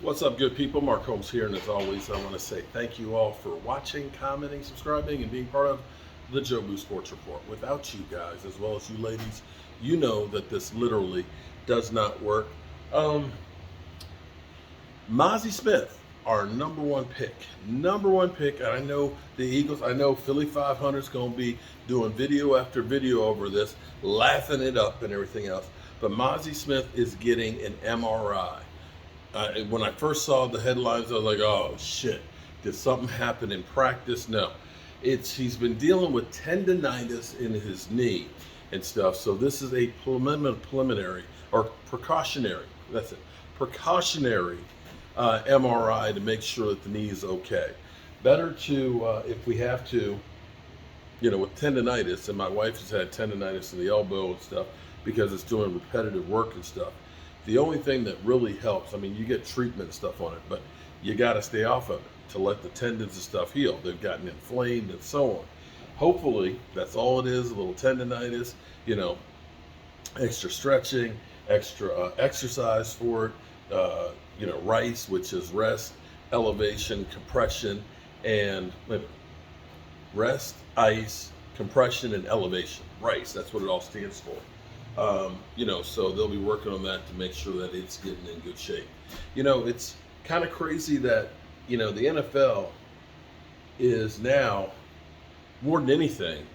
What's up, good people? Mark Holmes here, and as always, I want to say thank you all for watching, commenting, subscribing, and being part of the Joe Boo Sports Report. Without you guys, as well as you ladies, you know that this literally does not work. Mazi Smith, our number one pick, and I know the Eagles, I know Philly 500 is going to be doing video after video over this, laughing it up and everything else, but Mazi Smith is getting an MRI. When I first saw the headlines, I was like, oh shit, did something happen in practice? No, he's been dealing with tendonitis in his knee and stuff. So this is a preliminary or precautionary, that's it, precautionary MRI to make sure that the knee is okay. Better to, if we have to, with tendonitis, and my wife has had tendonitis in the elbow and stuff because it's doing repetitive work and stuff. The only thing that really helps, I mean, you get treatment and stuff on it, but you got to stay off of it to let the tendons and stuff heal. They've gotten inflamed and so on. Hopefully, that's all it is, a little tendonitis, extra stretching, extra exercise for it, RICE, which is rest, elevation, compression, and rest, ice, compression, and elevation. RICE, that's what it all stands for. So they'll be working on that to make sure that it's getting in good shape. It's kind of crazy that, the NFL is now, more than anything,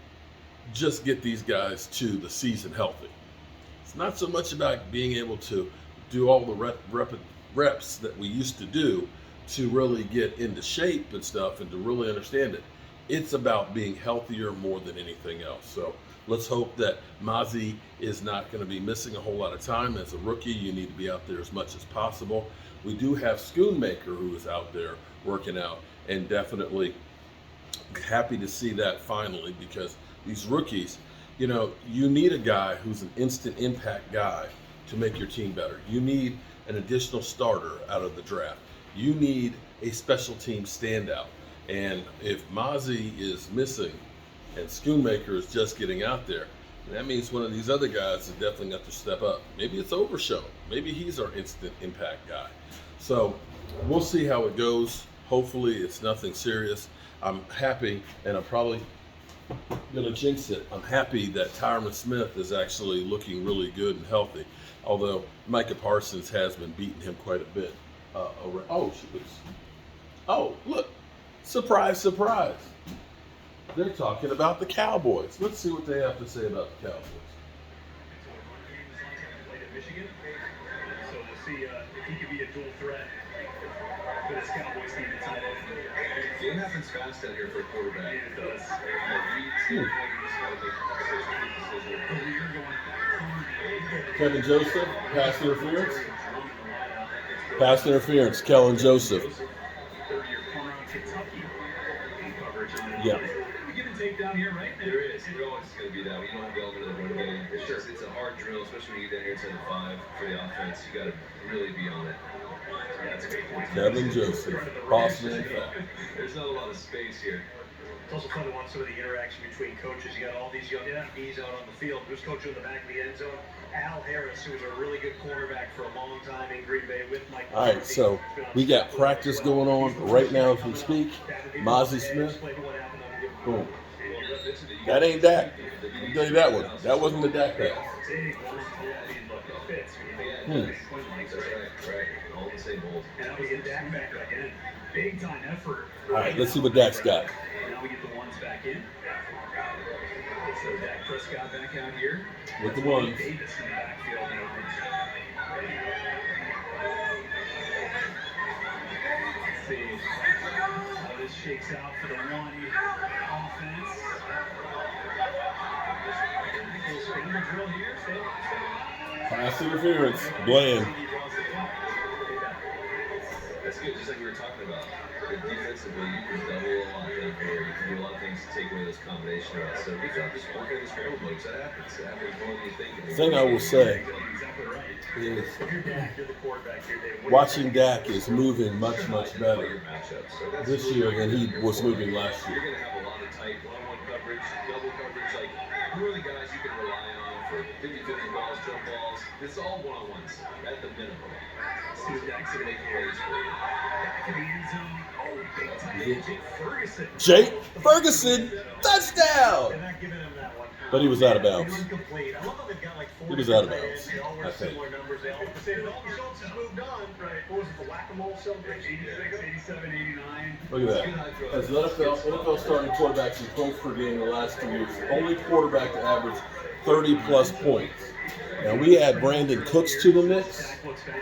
just get these guys to the season healthy. It's not so much about being able to do all the reps that we used to do to really get into shape and stuff and to really understand it. It's about being healthier more than anything else. So let's hope that Mazi is not going to be missing a whole lot of time. As a rookie, you need to be out there as much as possible. We do have Schoonmaker, who is out there working out, and definitely happy to see that finally, because these rookies, you need a guy who's an instant impact guy to make your team better. You need an additional starter out of the draft. You need a special team standout. And if Mazi is missing and Schoonmaker is just getting out there, that means one of these other guys is definitely got to step up. Maybe it's Overshown. Maybe he's our instant impact guy. So we'll see how it goes. Hopefully it's nothing serious. I'm happy, and I'm probably going to jinx it. I'm happy that Tyron Smith is actually looking really good and healthy, although Micah Parsons has been beating him quite a bit. Oh, look. Surprise, surprise. They're talking about the Cowboys. Let's see what they have to say about the Cowboys. Michigan, so we'll see if he could be a dual threat for this Cowboys team inside it. It happens fast out here for a quarterback. It does. Kevin Joseph, pass interference. Pass interference, Kellen Joseph. Yeah. Give and take down here, right? There is. There always is going to be that. You don't have the element of the run game. It's a hard drill, especially when you get down here inside the 5 for the offense. You got to really be on it. That's a great point. Kevin Joseph, Boston. There's not a lot of space here. It's also fun to watch some of the interaction between coaches. You got all these young DBs out on the field. Who's coaching in the back of the end zone? Al Harris, who was a really good cornerback for a long time in Green Bay with Mike. All right, so we got practice going on right now as we speak. Mazi Smith. Boom. That ain't Dak. I'll tell you that one. That wasn't the Dak pass. All the same holes. And now we get Dak back again. Big time effort. All right, let's see what Dak's got. Now we get the ones back in. So Dak Prescott back out here. With the ones. Davis in the backfield now. Let's see how this shakes out for the one offense. Little scramble drill here. Pass interference. Bland. That's good, just like we were talking about. Defensively, you can double a lot down here. You can do a lot of things to take away those combination routes. So good job just working in the scramble mode. That happens. It happens more than you think. The thing I will say is watching Dak is moving much, much better this year than he was moving last year. You're going to have a lot of tight one-on-one coverage, double coverage. Like, who are the guys you can rely on for 50-50 balls, jump balls. It's all one-on-ones at the minimum. See what Dak's going to make plays for you. Back in the end zone. Oh, big time. Jake Ferguson. Jake Ferguson, touchdown! They're not giving him that one. But he was out of bounds. Incomplete. I love how they've got like four. He was out of tight bounds, ends. They all wear I think. similar numbers. They all the same. Dalton Schultz has moved on. Right. What was it, the whack-a-mole celebration? 86, 87, 89. Look at that. As NFL starting quarterbacks in points per game in the last 2 years, only quarterback to average 30-plus points. Now we add Brandon Cooks to the mix.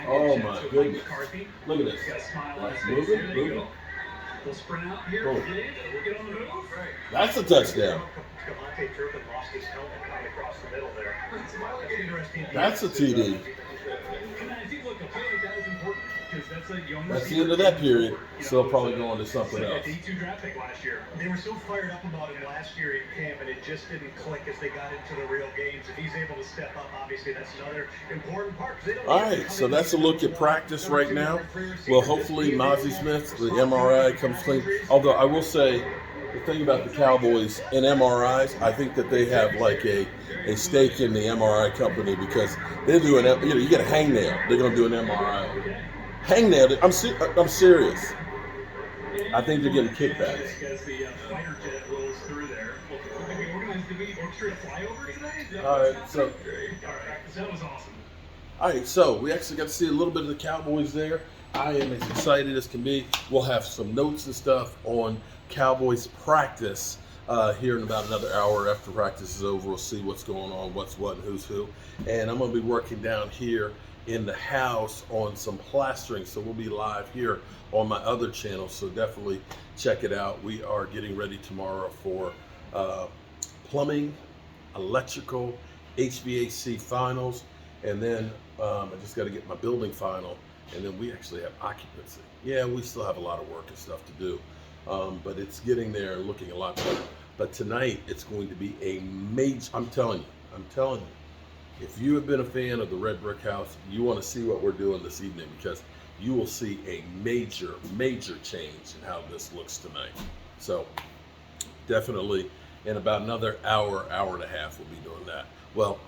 Oh my goodness. Look at this. Moving. We'll sprint out here. Boom. We'll get on the move. Right. That's a touchdown. Devontae Turpin lost his helmet right across the middle there. Interesting. That's a TD. I think, look, a play like that is important because that's a young. That's the end of that period. Still probably going to something else. A D2 draft pick last year. They were so fired up about him last year in camp, and it just didn't click as they got into the real games. If he's able to step up, obviously that's another important part. All right, so that's a look at practice right now. Well, hopefully Mazi Smith, the MRI comes clean. Although I will say, the thing about the Cowboys and MRIs, I think that they have like a stake in the MRI company because they're doing, you get a hangnail, they're going to do an MRI. Hangnail, I'm serious. I think they're getting kickbacks. As the fighter jet rolls through there. Did we orchestrate a flyover today? All right, so. All right, that was awesome. All right, so we actually got to see a little bit of the Cowboys there. I am as excited as can be. We'll have some notes and stuff on Cowboys practice here in about another hour after practice is over. We'll see what's going on, what's what, and who's who. And I'm going to be working down here in the house on some plastering. So we'll be live here on my other channel. So definitely check it out. We are getting ready tomorrow for plumbing, electrical, HVAC finals. And then I just got to get my building final. And then we actually have occupancy. Yeah, we still have a lot of work and stuff to do. But it's getting there and looking a lot better. But tonight it's going to be a major, I'm telling you, if you have been a fan of the Red Brick House, you want to see what we're doing this evening because you will see a major change in how this looks tonight. So definitely in about another hour and a half, we'll be doing that. Well,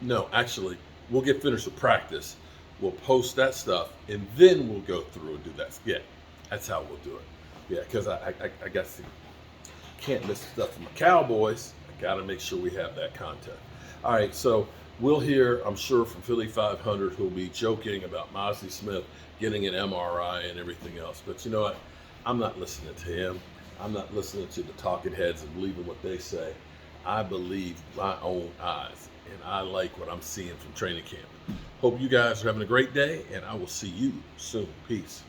no, actually, we'll get finished with practice. We'll post that stuff, and then we'll go through and do that. Yeah, that's how we'll do it. Yeah, because I guess can't miss stuff from the Cowboys. I got to make sure we have that content. All right, so we'll hear, I'm sure, from Philly 500, who'll be joking about Mazi Smith getting an MRI and everything else. But you know what? I'm not listening to him. I'm not listening to the talking heads and believing what they say. I believe my own eyes, and I like what I'm seeing from training camp. Hope you guys are having a great day, and I will see you soon. Peace.